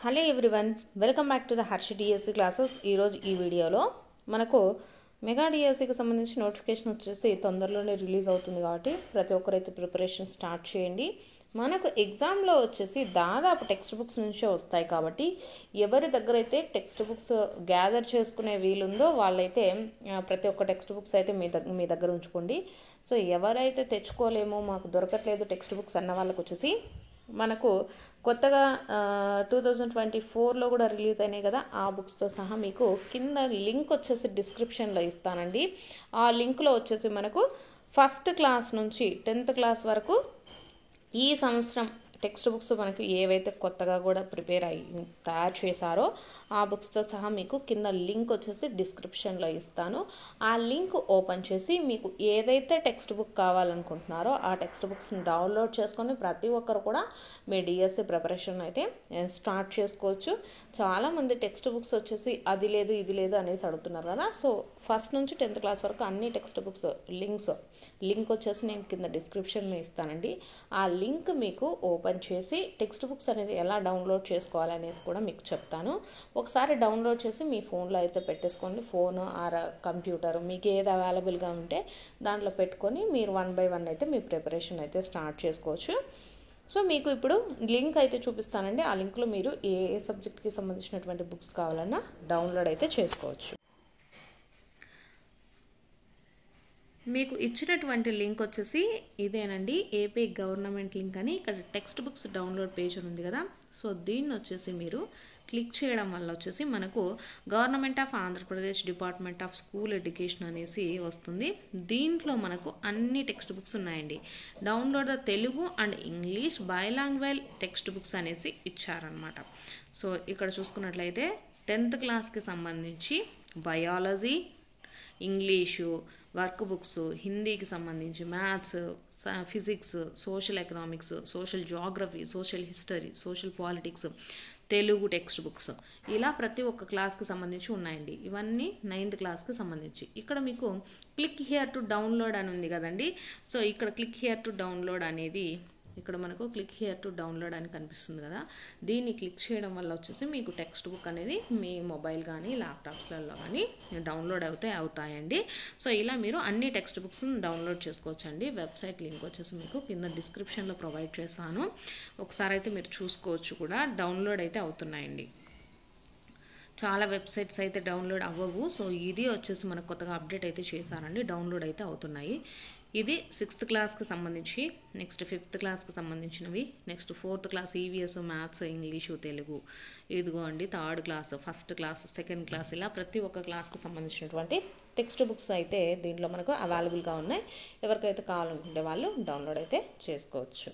Hello everyone, welcome back to the Harsha DSC classes. ఈరోజు ఈ వీడియోలో మనకు మెగా డిఎస్సికి సంబంధించి నోటిఫికేషన్ వచ్చేసి తొందరలోనే రిలీజ్ అవుతుంది కాబట్టి ప్రతి ఒక్కరైతే ప్రిపరేషన్ స్టార్ట్ చేయండి. మనకు ఎగ్జామ్లో వచ్చేసి దాదాపు టెక్స్ట్ బుక్స్ నుంచే వస్తాయి కాబట్టి ఎవరి దగ్గర అయితే టెక్స్ట్ బుక్స్ గ్యాదర్ చేసుకునే వీలుందో వాళ్ళైతే ప్రతి ఒక్క టెక్స్ట్ బుక్స్ అయితే మీ దగ్గర ఉంచుకోండి. సో ఎవరైతే తెచ్చుకోలేమో, మాకు దొరకట్లేదు టెక్స్ట్ బుక్స్ అన్న వాళ్ళకి వచ్చేసి మనకు కొత్తగా 2024లో కూడా రిలీజ్ అయినాయి కదా, ఆ బుక్స్తో సహా మీకు కింద లింక్ వచ్చేసి డిస్క్రిప్షన్లో ఇస్తానండి. ఆ లింక్లో వచ్చేసి మనకు ఫస్ట్ క్లాస్ నుంచి 10th క్లాస్ వరకు ఈ సంవత్సరం టెక్స్ట్ బుక్స్ మనకు ఏవైతే కొత్తగా కూడా తయారు చేశారో ఆ బుక్స్తో సహా మీకు కింద లింక్ వచ్చేసి డిస్క్రిప్షన్లో ఇస్తాను. ఆ లింక్ ఓపెన్ చేసి మీకు ఏదైతే టెక్స్ట్ బుక్ కావాలనుకుంటున్నారో ఆ టెక్స్ట్ బుక్స్ని డౌన్లోడ్ చేసుకొని ప్రతి ఒక్కరు కూడా మీ డిఎస్సి ప్రిపరేషన్ అయితే స్టార్ట్ చేసుకోవచ్చు. చాలామంది టెక్స్ట్ బుక్స్ వచ్చేసి అది లేదు ఇది లేదు అనేసి అడుగుతున్నారు కదా. సో ఫస్ట్ నుంచి 10th క్లాస్ వరకు అన్ని టెక్స్ట్ బుక్స్ లింక్ వచ్చేసి నేను కింద డిస్క్రిప్షన్లో ఇస్తానండి. ఆ లింక్ మీకు ఓపెన్ చేసి టెక్స్ట్ బుక్స్ అనేది ఎలా డౌన్లోడ్ చేసుకోవాలనేసి కూడా మీకు చెప్తాను. ఒకసారి డౌన్లోడ్ చేసి మీ ఫోన్లో అయితే పెట్టేసుకోండి. ఫోన్ ఆర్ కంప్యూటర్ మీకు ఏది అవైలబుల్గా ఉంటే దాంట్లో పెట్టుకొని మీరు 1 by 1 అయితే మీ ప్రిపరేషన్ అయితే స్టార్ట్ చేసుకోవచ్చు. సో మీకు ఇప్పుడు లింక్ అయితే చూపిస్తానండి. ఆ లింక్లో మీరు ఏ సబ్జెక్ట్కి సంబంధించినటువంటి బుక్స్ కావాలన్నా డౌన్లోడ్ అయితే చేసుకోవచ్చు. మీకు ఇచ్చినటువంటి లింక్ వచ్చేసి ఇదేనండి, ఏపీ గవర్నమెంట్ లింక్ అని. ఇక్కడ టెక్స్ట్ బుక్స్ డౌన్లోడ్ పేజ్ ఉంది కదా, సో దీన్ని వచ్చేసి మీరు క్లిక్ చేయడం వల్ల వచ్చేసి మనకు government of Andhra Pradesh department of school education అనేసి వస్తుంది. దీంట్లో మనకు అన్ని టెక్స్ట్ బుక్స్ ఉన్నాయండి. Download the Telugu and English బైలాంగ్వేజ్ text books అనేసి ఇచ్చారనమాట. సో ఇక్కడ చూసుకున్నట్లయితే 10th క్లాస్కి సంబంధించి బయాలజీ, ఇంగ్లీషు, వర్క్ బుక్స్, హిందీకి సంబంధించి maths, physics, social economics, social Geography, social history, social politics, Telugu text books, ఇలా ప్రతి ఒక్క క్లాస్కి సంబంధించి ఉన్నాయండి. ఇవన్నీ 9th క్లాస్కి సంబంధించి. ఇక్కడ మీకు క్లిక్ హియర్ టు డౌన్లోడ్ అని ఉంది కదండి. సో ఇక్కడ క్లిక్ హియర్ టు డౌన్లోడ్ అనేది ఇక్కడ మనకు క్లిక్ హియర్ టు డౌన్లోడ్ అని కనిపిస్తుంది కదా, దీన్ని క్లిక్ చేయడం వల్ల వచ్చేసి మీకు టెక్స్ట్ బుక్ అనేది మీ మొబైల్ కానీ ల్యాప్టాప్స్లలో కానీ డౌన్లోడ్ అవుతాయండి. సో ఇలా మీరు అన్ని టెక్స్ట్ బుక్స్ని డౌన్లోడ్ చేసుకోవచ్చండి. వెబ్సైట్ లింక్ వచ్చేసి మీకు కింద డిస్క్రిప్షన్లో ప్రొవైడ్ చేస్తాను. ఒకసారి అయితే మీరు చూసుకోవచ్చు కూడా. డౌన్లోడ్ అయితే అవుతున్నాయండి. చాలా వెబ్సైట్స్ అయితే డౌన్లోడ్ అవ్వవు. సో ఇది వచ్చేసి మనకు కొత్తగా అప్డేట్ అయితే చేశారండి, డౌన్లోడ్ అయితే అవుతున్నాయి. ఇది 6th క్లాస్కి సంబంధించి, నెక్స్ట్ 5th క్లాస్కి సంబంధించినవి, next 4th class EVS, maths, English, Telugu, ఇదిగో అండి 3rd class, 1st class, 2nd class, ఇలా ప్రతి ఒక్క క్లాస్కి సంబంధించినటువంటి టెక్స్ట్ బుక్స్ అయితే దీంట్లో మనకు అవైలబుల్గా ఉన్నాయి. ఎవరికైతే కావాలనుకుంటే వాళ్ళు డౌన్లోడ్ అయితే చేసుకోవచ్చు.